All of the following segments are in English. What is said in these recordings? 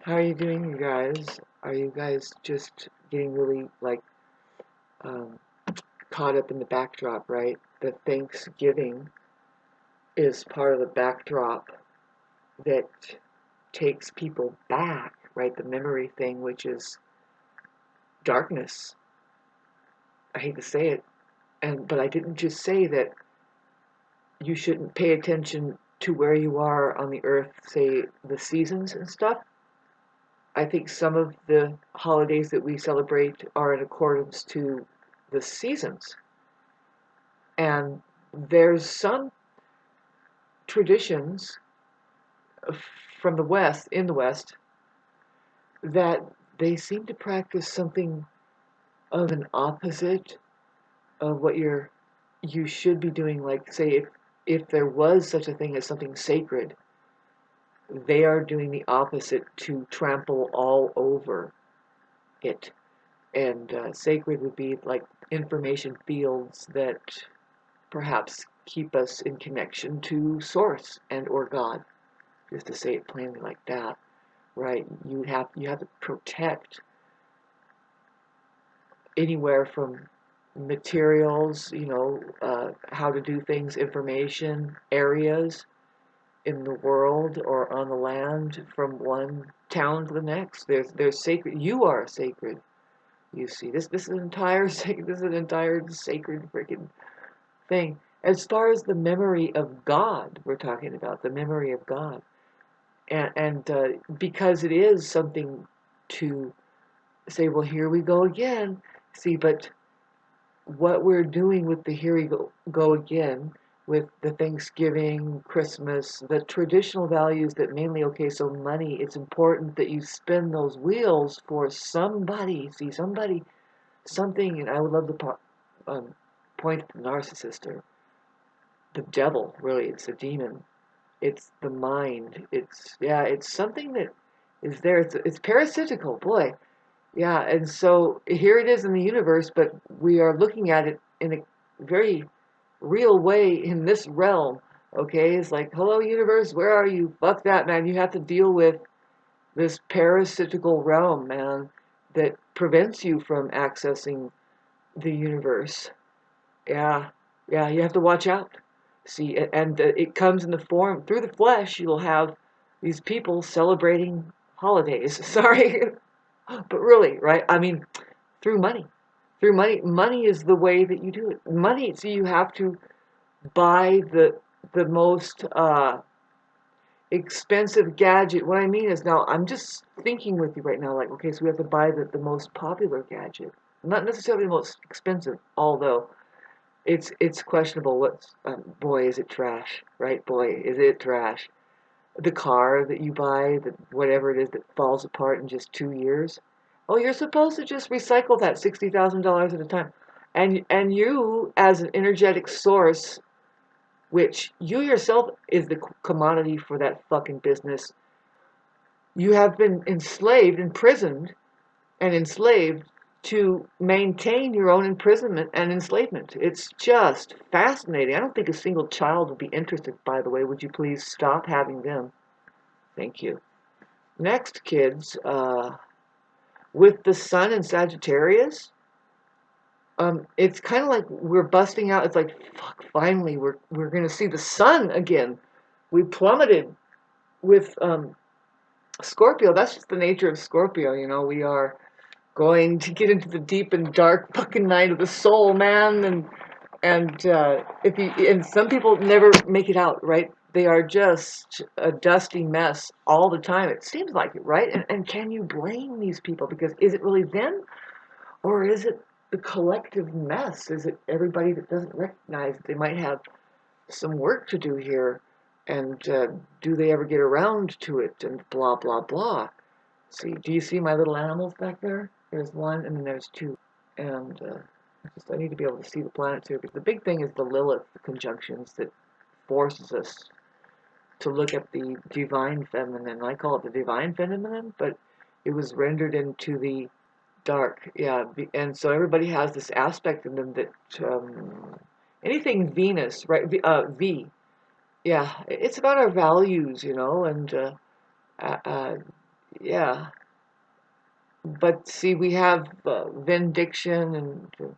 How are you doing, you guys? Are you guys just getting really, um, caught up in the backdrop, right? The Thanksgiving is part of the backdrop that takes people back, right? The memory thing, which is darkness. I hate to say it, but I didn't just say that you shouldn't pay attention to where you are on the earth, say the seasons and stuff. I think some of the holidays that we celebrate are in accordance to the seasons. And there's some traditions from the West, in the West, that they seem to practice something of an opposite of what you should be doing. Like, say, if there was such a thing as something sacred, they are doing the opposite to trample all over it. And sacred would be like information fields that perhaps keep us in connection to source and or God, just to say it plainly like that, right? You have to protect anywhere from materials, how to do things, information, areas in the world or on the land from one town to the next. There's sacred. You are sacred. You see, this is an entire sacred. This is an entire sacred freaking thing. As far as the memory of God, we're talking about the memory of God, and because it is something to say, well, here we go again. See, but what we're doing with the here we go again, with the Thanksgiving, Christmas, the traditional values that mainly, okay, so money, it's important that you spend those wheels for somebody. See, somebody, something, and I would love to point at the narcissist or the devil, really, it's a demon. It's the mind. It's something that is there. It's parasitical, boy. Yeah, and so here it is in the universe, but we are looking at it in a very real way in this realm. Okay, it's like, hello, universe, where are you? Fuck that, man. You have to deal with this parasitical realm, man, that prevents you from accessing the universe. Yeah, yeah, you have to watch out. See, and it comes in the form, through the flesh, you'll have these people celebrating holidays. Sorry, but really, right? I mean, through money. Through money. Money is the way that you do it. Money, so you have to buy the most expensive gadget. What I mean is, now I'm just thinking with you right now, like, okay, so we have to buy the most popular gadget. Not necessarily the most expensive, although it's questionable. What's boy, is it trash, right? Boy, is it trash. The car that you buy, that whatever it is that falls apart in just 2 years. Oh, you're supposed to just recycle that $60,000 at a time, and you as an energetic source, which you yourself is the commodity for that fucking business. You have been enslaved, imprisoned, and enslaved to maintain your own imprisonment and enslavement. It's just fascinating. I don't think a single child would be interested, by the way. Would you please stop having them? Thank you. Next, kids, with the sun in Sagittarius, it's kind of like we're busting out. It's like, fuck, finally, we're going to see the sun again. We plummeted with Scorpio. That's just the nature of Scorpio, we are going to get into the deep and dark fucking night of the soul, man. And some people never make it out, right? They are just a dusty mess all the time. It seems like it, right? And can you blame these people? Because is it really them, or is it the collective mess? Is it everybody that doesn't recognize they might have some work to do here? And do they ever get around to it? And blah blah blah. See, do you see my little animals back there? There's one, and then there's two. And I need to be able to see the planets here, because the big thing is the Lilith conjunctions that forces us to look at the divine feminine. I call it the divine feminine, but it was rendered into the dark. Yeah, and so everybody has this aspect in them that anything Venus, right? V. Yeah, it's about our values, and uh, Yeah. But see, we have vindiction and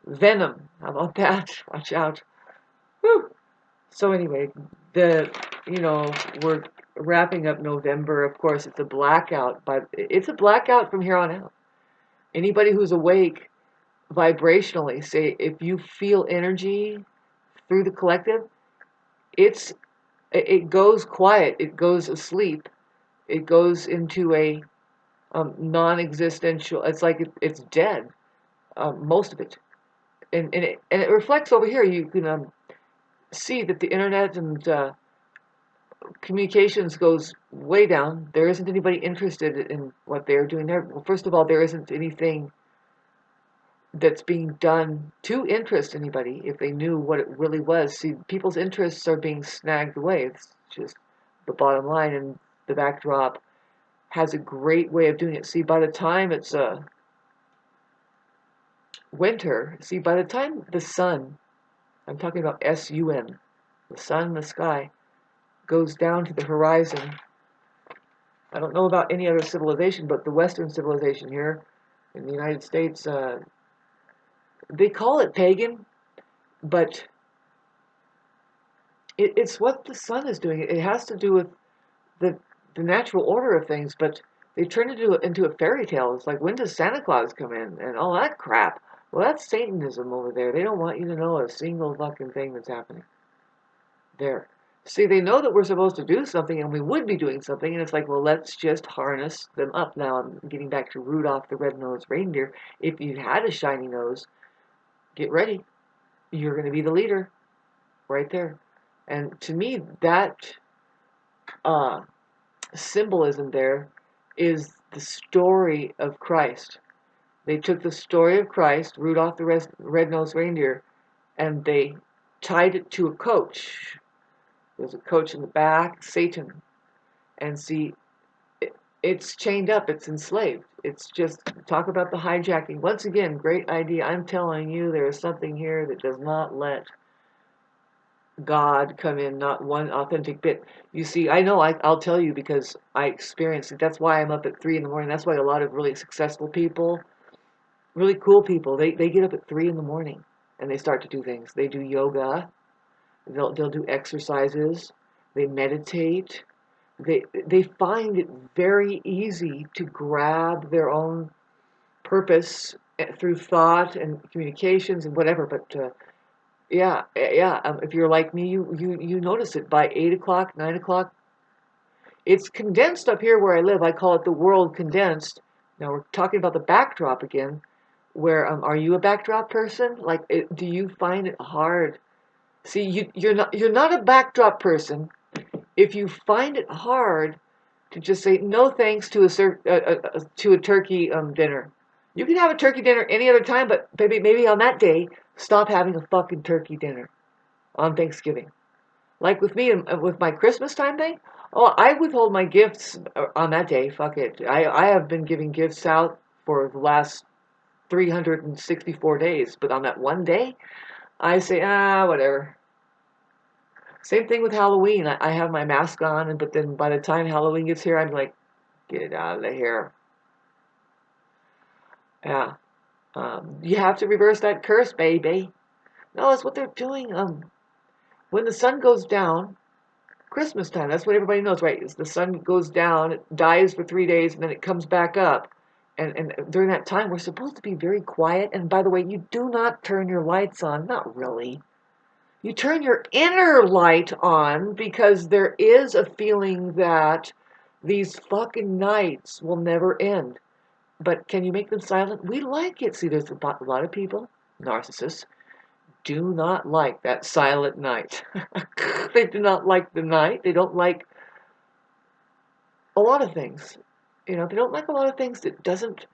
venom. How about that? Watch out. Whew. So anyway, the we're wrapping up November. Of course, it's a blackout, but it's a blackout from here on out. Anybody who's awake vibrationally, say if you feel energy through the collective, it's it goes quiet, it goes asleep, it goes into a non-existential. It's like it's dead, most of it, and it reflects over here. You can see that the internet and communications goes way down. There isn't anybody interested in what they're doing there. Well, first of all, there isn't anything that's being done to interest anybody if they knew what it really was. See, people's interests are being snagged away. It's just the bottom line, and the backdrop has a great way of doing it. See, by the time it's winter, see, by the time the sun, I'm talking about sun, the sun in the sky, goes down to the horizon. I don't know about any other civilization, but the Western civilization here in the United States, they call it pagan, but it's what the sun is doing. It has to do with the the natural order of things, but they turn it into a fairy tale. It's like, when does Santa Claus come in and all that crap? Well, that's Satanism over there. They don't want you to know a single fucking thing that's happening there. See, they know that we're supposed to do something and we would be doing something, and it's like, well, let's just harness them up. Now I'm getting back to Rudolph the Red-Nosed Reindeer. If you had a shiny nose, get ready. You're going to be the leader right there. And to me, that uh, symbolism there is the story of Christ. They took the story of Christ, Rudolph the Red-Nosed Reindeer, and they tied it to a coach. There's a coach in the back, Satan. And see, it's chained up, it's enslaved. It's just, talk about the hijacking. Once again, great idea. I'm telling you, there is something here that does not let God come in, not one authentic bit. You see, I know, I'll tell you because I experienced it. That's why I'm up at 3 in the morning. That's why a lot of really successful people, really cool people, they get up at 3 in the morning and they start to do things. They do yoga, they'll do exercises, they meditate. They find it very easy to grab their own purpose through thought and communications and whatever. But yeah. If you're like me, you notice it by 8 o'clock, 9 o'clock. It's condensed up here where I live. I call it the world condensed. Now we're talking about the backdrop again. Where are you a backdrop person? Like, do you find it hard? See, you're not a backdrop person if you find it hard to just say no thanks to a turkey dinner. You can have a turkey dinner any other time, but maybe on that day, stop having a fucking turkey dinner on Thanksgiving. Like with me and with my Christmas time thing, oh, I withhold my gifts on that day. Fuck it. I have been giving gifts out for the last 364 days, but on that one day, I say, whatever. Same thing with Halloween. I have my mask on, but then by the time Halloween gets here, I'm like, get out of here. Yeah. You have to reverse that curse, baby. No, that's what they're doing. When the sun goes down, Christmas time, that's what everybody knows, right? Is the sun goes down, it dies for 3 days, and then it comes back up. And during that time, we're supposed to be very quiet. And by the way, you do not turn your lights on. Not really. You turn your inner light on because there is a feeling that these fucking nights will never end. But can you make them silent? We like it. See, there's a lot of people, narcissists, do not like that silent night. They do not like the night. They don't like a lot of things. They don't like a lot of things that doesn't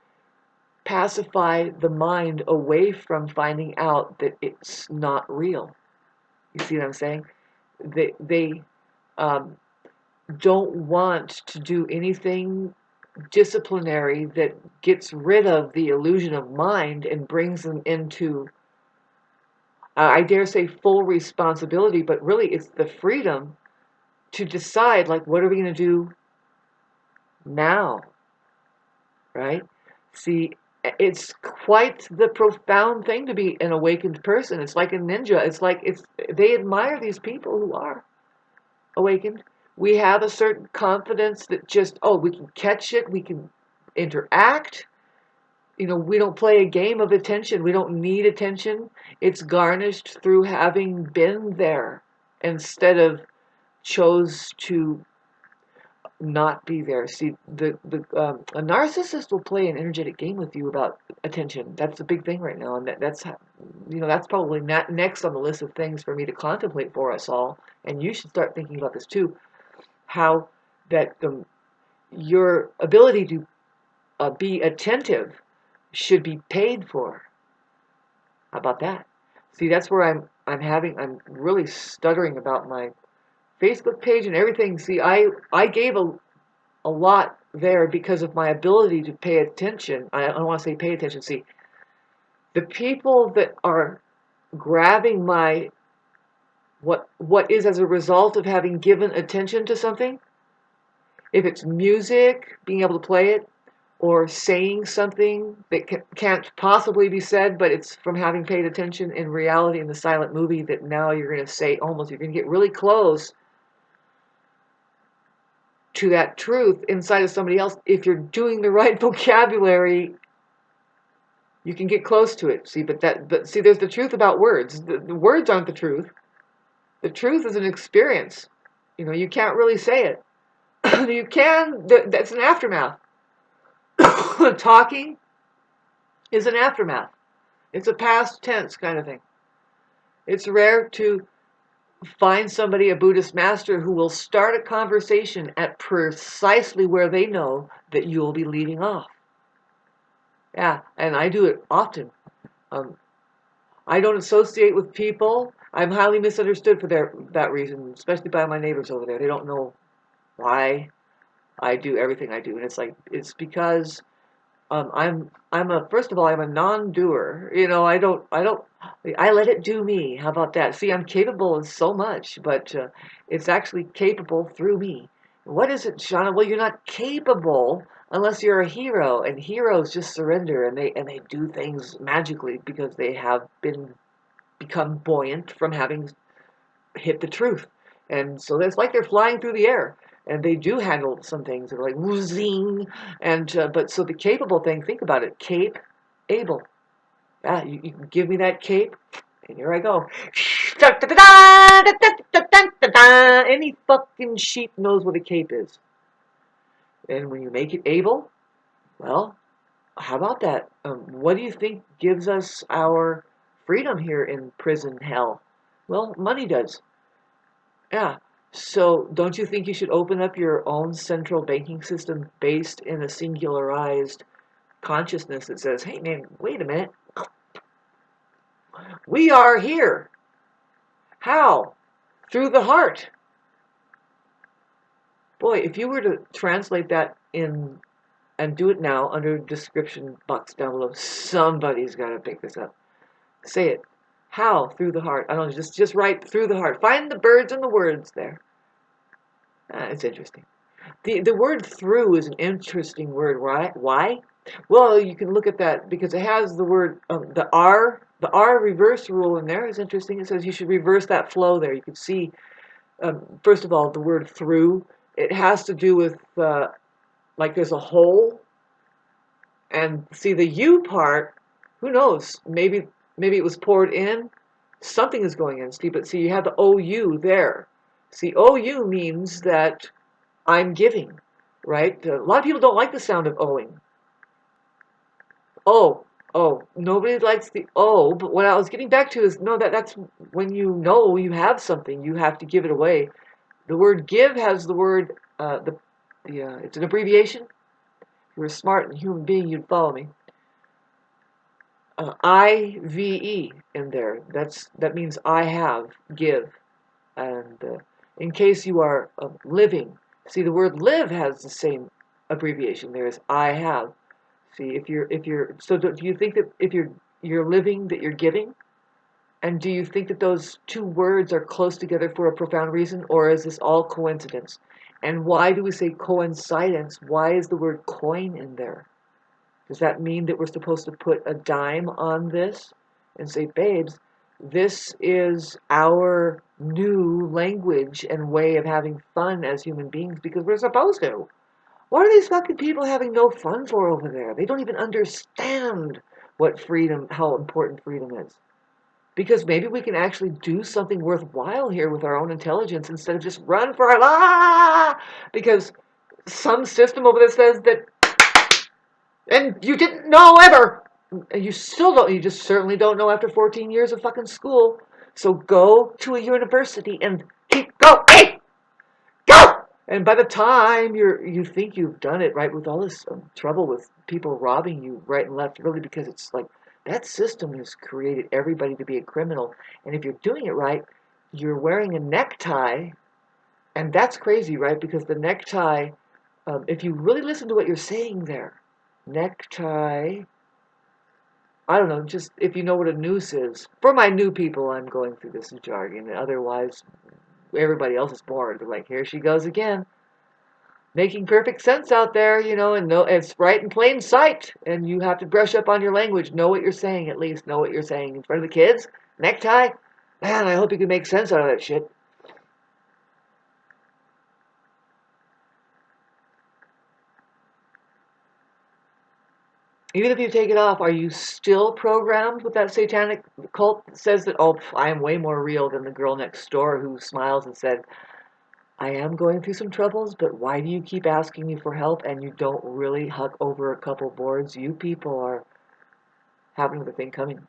pacify the mind away from finding out that it's not real. You see what I'm saying? They um, don't want to do anything disciplinary that gets rid of the illusion of mind and brings them into, I dare say, full responsibility, but really it's the freedom to decide, like, what are we going to do now, right? See, it's quite the profound thing to be an awakened person. It's like a ninja. They admire these people who are awakened. We have a certain confidence that just, oh, we can catch it, we can interact. We don't play a game of attention. We don't need attention. It's garnished through having been there instead of chose to not be there. See, a narcissist will play an energetic game with you about attention. That's the big thing right now, and that's probably not next on the list of things for me to contemplate for us all. And you should start thinking about this too. How that your ability to be attentive should be paid for. How about that? See, that's where I'm really stuttering about my Facebook page and everything. See, I gave a lot there because of my ability to pay attention. I don't want to say pay attention. See, the people that are grabbing my what is as a result of having given attention to something, if it's music, being able to play it, or saying something that can't possibly be said, but it's from having paid attention in reality in the silent movie that now you're going to say almost, you're going to get really close to that truth inside of somebody else. If you're doing the right vocabulary, you can get close to it. See, but see, there's the truth about words. The words aren't the truth. The truth is an experience. You can't really say it. You can, that's an aftermath. Talking is an aftermath. It's a past tense kind of thing. It's rare to find somebody, a Buddhist master, who will start a conversation at precisely where they know that you will be leading off. Yeah, and I do it often. I don't associate with people. I'm highly misunderstood for that reason, especially by my neighbors over there. They don't know why I do everything I do, and it's because first of all, I'm a non-doer. I let it do me. How about that? See, I'm capable of so much, but it's actually capable through me. What is it, Shauna? Well, you're not capable unless you're a hero, and heroes just surrender, and they do things magically because they have become buoyant from having hit the truth. And so it's like they're flying through the air. And they do handle some things. They're like, zing. But so the capable thing, think about it. Cape, able. Yeah, you can give me that cape, and here I go. Any fucking sheep knows what a cape is. And when you make it able, well, how about that? What do you think gives us our freedom here in prison hell? Well, money does. Yeah. So don't you think you should open up your own central banking system based in a singularized consciousness that says, hey man, wait a minute. We are here. How? Through the heart. Boy, if you were to translate that in and do it now under description box down below, somebody's got to pick this up. Say it. How? Through the heart. I don't know, just write through the heart. Find the birds and the words there. It's interesting. The word through is an interesting word, right? Why? Well, you can look at that because it has the word, the R reverse rule in there is interesting. It says you should reverse that flow there. You can see, first of all, the word through, it has to do with, like there's a hole, and see the U part, who knows, maybe it was poured in, something is going in, Steve, but see you have the OU there. See, OU means that I'm giving, right? A lot of people don't like the sound of owing. Nobody likes the O, but what I was getting back to is, no, that's when you know you have something, you have to give it away. The word give has the word, it's an abbreviation. If you were a smart human being, you'd follow me. IVE in there, that means I have, give. And in case you are living, see the word live has the same abbreviation. There's I have. See, so do you think that if you're living that you're giving? And do you think that those two words are close together for a profound reason, or is this all coincidence? And why do we say coincidence? Why is the word coin in there? Does that mean that we're supposed to put a dime on this and say, babes, this is our new language and way of having fun as human beings because we're supposed to? What are these fucking people having no fun for over there? They don't even understand what freedom, how important freedom is. Because maybe we can actually do something worthwhile here with our own intelligence instead of just run for our because some system over there says that, and you didn't know ever. And you still don't, you just certainly don't know after 14 years of fucking school. So go to a university and keep going. Go! And by the time you think you've done it, right, with all this trouble with people robbing you right and left, really, because it's like that system has created everybody to be a criminal. And if you're doing it right, you're wearing a necktie, and that's crazy, right? Because the necktie, if you really listen to what you're saying there, necktie, I don't know, just if you know what a noose is. For my new people, I'm going through this jargon. Otherwise, everybody else is bored. They're like, here she goes again. Making perfect sense out there, and no, it's right in plain sight. And you have to brush up on your language. Know what you're saying, at least. Know what you're saying in front of the kids. Necktie. Man, I hope you can make sense out of that shit. Even if you take it off, are you still programmed with that satanic cult that says that, oh, I am way more real than the girl next door who smiles and said, I am going through some troubles, but why do you keep asking me for help and you don't really huck over a couple boards? You people are having the thing coming.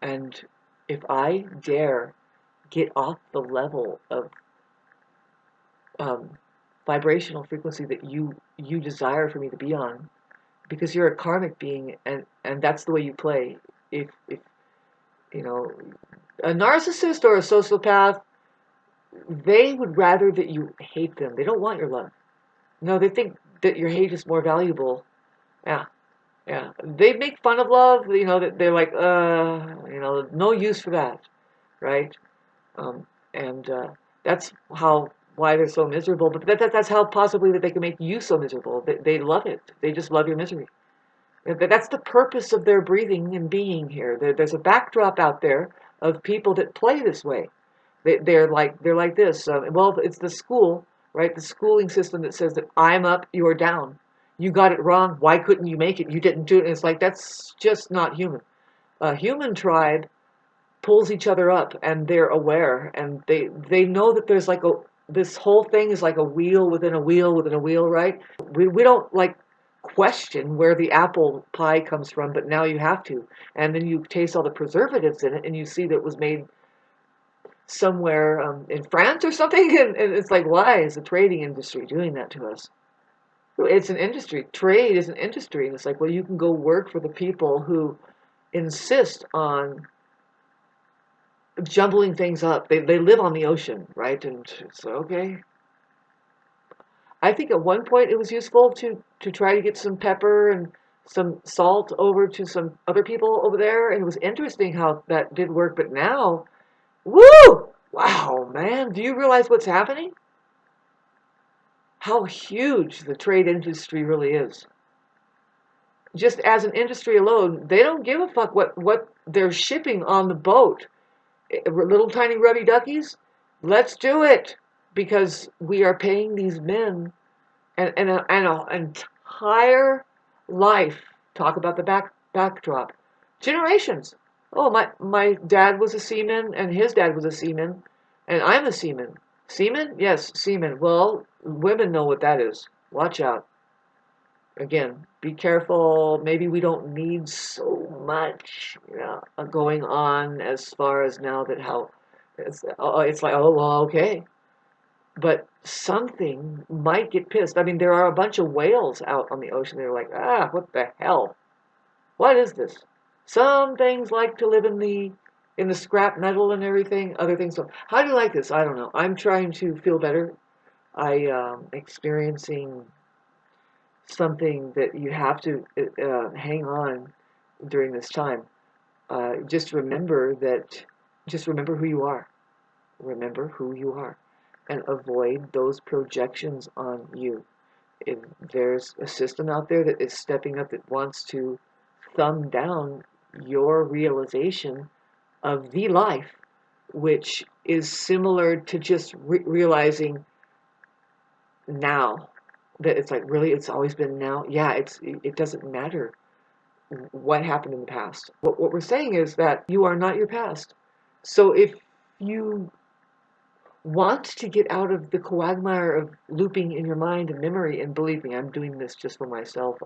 And if I dare get off the level of um, vibrational frequency that you desire for me to be on, because you're a karmic being, and that's the way you play. If a narcissist or a sociopath, they would rather that you hate them. They don't want your love. No, they think that your hate is more valuable. Yeah, yeah. They make fun of love. That they're like, no use for that, right? Um, and that's why they're so miserable. But that's how possibly that they can make you so miserable. They love it. They just love your misery. That's the purpose of their breathing and being here. There's a backdrop out there of people that play this way. They're like this. Well, it's the school, right? The schooling system that says that I'm up, you're down. You got it wrong. Why couldn't you make it? You didn't do it. And it's like that's just not human. A human tribe pulls each other up, and they're aware, and they know that there's like this whole thing is like a wheel within a wheel within a wheel, right? We don't like question where the apple pie comes from, but now you have to. And then you taste all the preservatives in it, and you see that it was made somewhere in France or something, and it's like, why is the trading industry doing that to us? It's an industry. Trade is an industry, and it's like, well, you can go work for the people who insist on jumbling things up. They live on the ocean, right? And it's okay. I think at one point it was useful to try to get some pepper and some salt over to some other people over there, and it was interesting how that did work. But now, woo! Wow, man, do you realize what's happening? How huge the trade industry really is. Just as an industry alone, they don't give a fuck what they're shipping on the boat. Little tiny rubby duckies, let's do it because we are paying these men and an entire life. Talk about the backdrop. Generations. Oh, my dad was a seaman, and his dad was a seaman, and I'm a seaman. Seaman? Yes, seaman. Well, women know what that is. Watch out. Again, be careful. Maybe we don't need so much going on as far as now that how it's like, oh, well, okay. But something might get pissed. I mean, there are a bunch of whales out on the ocean. They're like, what the hell? What is this? Some things like to live in the scrap metal and everything. Other things don't. How do you like this? I don't know. I'm trying to feel better. I experiencing something that you have to hang on during this time. Just remember who you are. Remember who you are. and avoid those projections on you. If there's a system out there that is stepping up that wants to thumb down your realization of the life, which is similar to just realizing now that it's like, really, it's always been now. Yeah, it doesn't matter what happened in the past. What we're saying is that you are not your past. So if you want to get out of the quagmire of looping in your mind and memory, and believe me, I'm doing this just for myself.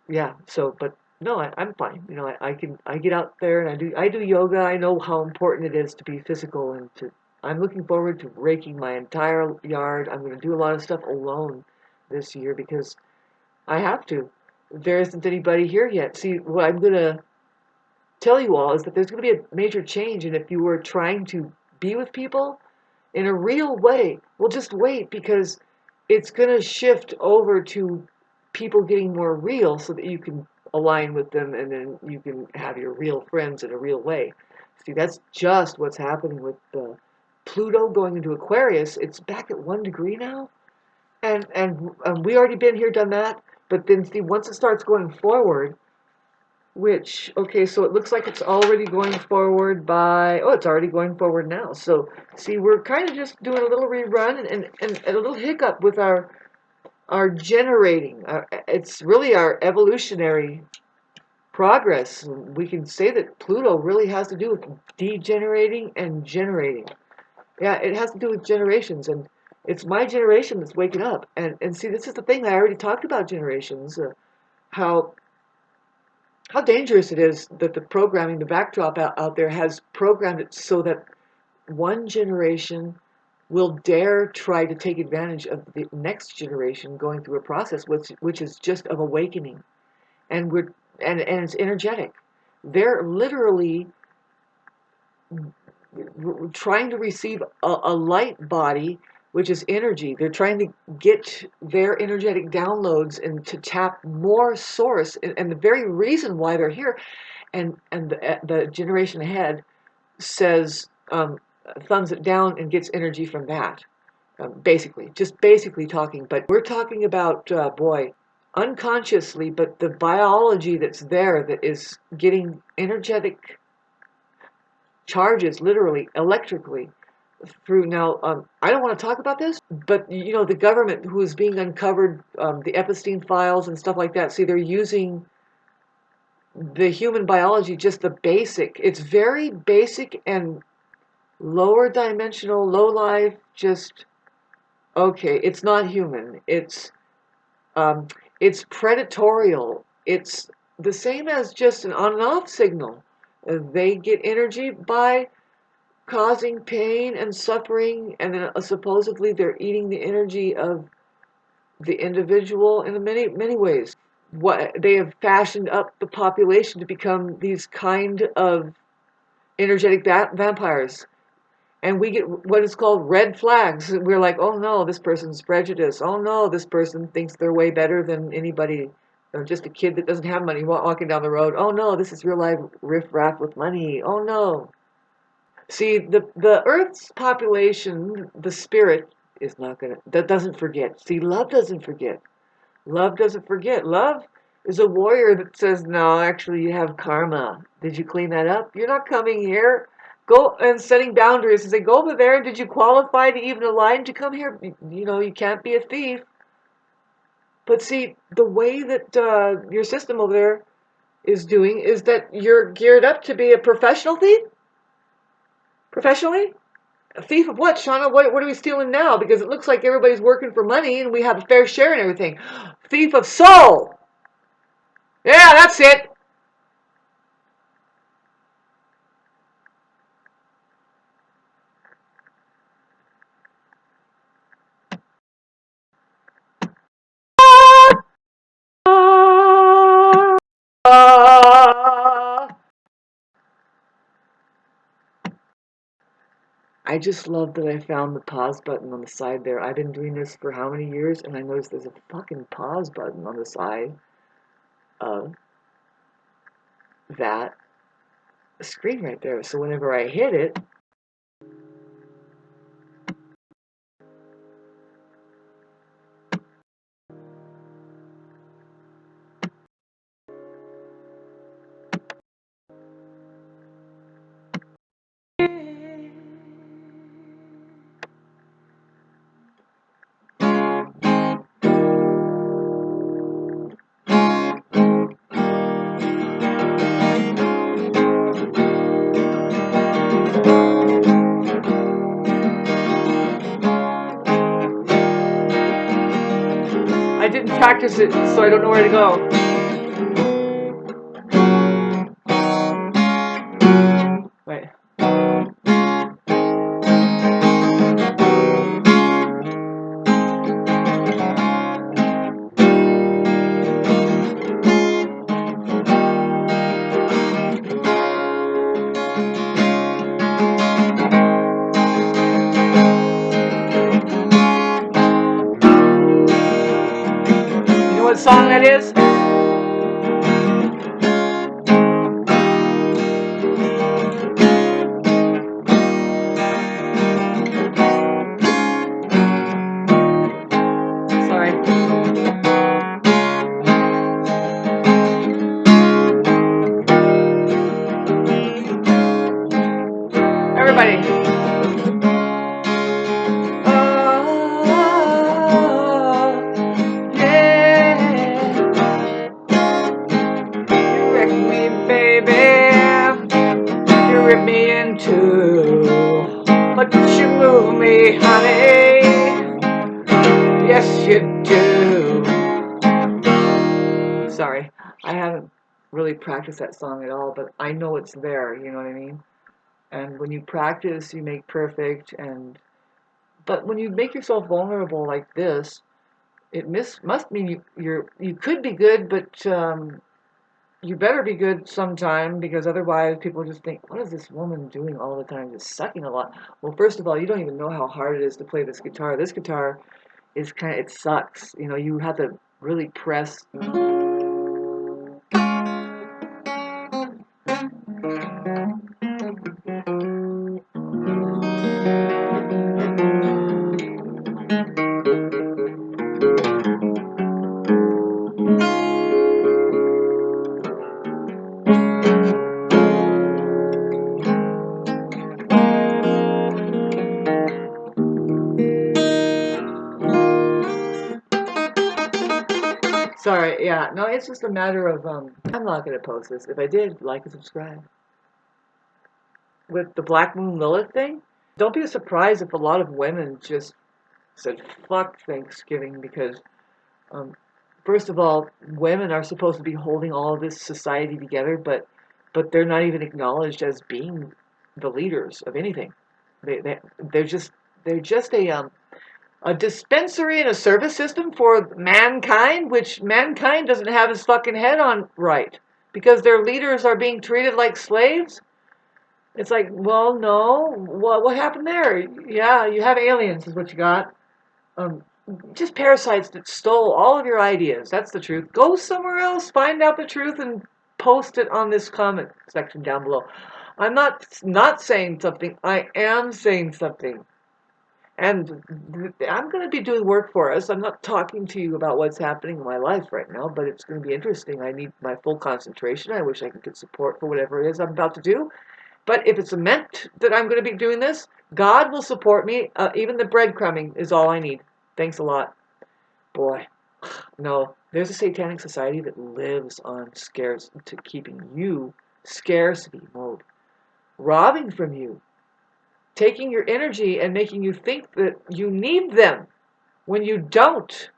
Yeah. So, but no, I'm fine. You know, I get out there and I do yoga. I know how important it is to be physical and to. I'm looking forward to raking my entire yard. I'm going to do a lot of stuff alone this year because I have to. There isn't anybody here yet. See, what I'm going to tell you all is that there's going to be a major change, and if you were trying to be with people in a real way, well, just wait because it's going to shift over to people getting more real so that you can align with them and then you can have your real friends in a real way. See, that's just what's happening with Pluto going into Aquarius. It's back at 1 degree now, and we already been here, done that. But then see, once it starts going forward, which, okay, so it looks like it's already going forward by, oh, it's already going forward now. So, see, we're kind of just doing a little rerun and a little hiccup with our generating. It's really our evolutionary progress. We can say that Pluto really has to do with degenerating and generating. Yeah, it has to do with generations, and it's my generation that's waking up. And see, this is the thing, I already talked about generations, how how dangerous it is that the programming, the backdrop out there has programmed it so that one generation will dare try to take advantage of the next generation going through a process which is just of awakening, and it's energetic. They're literally trying to receive a light body, which is energy. They're trying to get their energetic downloads and to tap more source, and the very reason why they're here, and the generation ahead says, thumbs it down and gets energy from that. Basically, just basically talking, but we're talking about, boy, unconsciously, but the biology that's there that is getting energetic charges, literally, electrically, through now. I don't want to talk about this, but you know, the government who is being uncovered, the Epstein files and stuff like that. See, they're using the human biology, just the basic. It's very basic and lower dimensional, low life. Just okay. It's not human. It's predatorial. It's the same as just an on and off signal. They get energy by causing pain and suffering, and then supposedly they're eating the energy of the individual in many ways. What they have fashioned up the population to become these kind of energetic vampires, and we get what is called red flags. We're like, oh no, this person's prejudiced. Oh no, this person thinks they're way better than anybody. Or just a kid that doesn't have money walking down the road. Oh no, this is real life riffraff with money. Oh no. See, the Earth's population, the spirit is not gonna, that doesn't forget. See, love doesn't forget. Love doesn't forget. Love is a warrior that says, no, actually, you have karma. Did you clean that up? You're not coming here. Go and setting boundaries and say, go over there. Did you qualify to even align to come here? You know, you can't be a thief. But see, the way that your system over there is doing is that you're geared up to be a professional thief? Professionally? A thief of what, Shauna? What are we stealing now? Because it looks like everybody's working for money and we have a fair share and everything. Thief of soul! Yeah, that's it! I just love that I found the pause button on the side there. I've been doing this for how many years, and I noticed there's a fucking pause button on the side of that screen right there. So whenever I hit it, I didn't practice it, so I don't know where to go. Wait. You know what song that is? Sorry. Everybody. You wrecked me, baby. You ripped me in two. But you move me, honey. Yes, you do. Sorry, I haven't really practiced that song at all, but I know it's there, you know what I mean? And when you practice, you make perfect, but when you make yourself vulnerable like this, it must mean you could be good, but you better be good sometime, because otherwise people just think, what is this woman doing all the time, just sucking a lot? Well, first of all, you don't even know how hard it is to play this guitar. This guitar is it sucks. You know, you have to really press. Sorry, yeah, no, it's just a matter of, I'm not gonna post this. If I did, like and subscribe. With the Black Moon Lilith thing, don't be surprised if a lot of women just said, fuck Thanksgiving, because, um, first of all, women are supposed to be holding all of this society together, but they're not even acknowledged as being the leaders of anything. They're just, a dispensary and a service system for mankind, which mankind doesn't have his fucking head on right, because their leaders are being treated like slaves. It's like, well, no, what happened there? Yeah, you have aliens, is what you got. Um, just parasites that stole all of your ideas. That's the truth. Go somewhere else, find out the truth, and post it on this comment section down below. I'm not saying something. I am saying something. And I'm going to be doing work for us. I'm not talking to you about what's happening in my life right now, but it's going to be interesting. I need my full concentration. I wish I could get support for whatever it is I'm about to do. But if it's meant that I'm going to be doing this, God will support me. Even the breadcrumbing is all I need. Thanks a lot. Boy, no. There's a satanic society that lives on keeping you scarcity mode, robbing from you, taking your energy and making you think that you need them when you don't.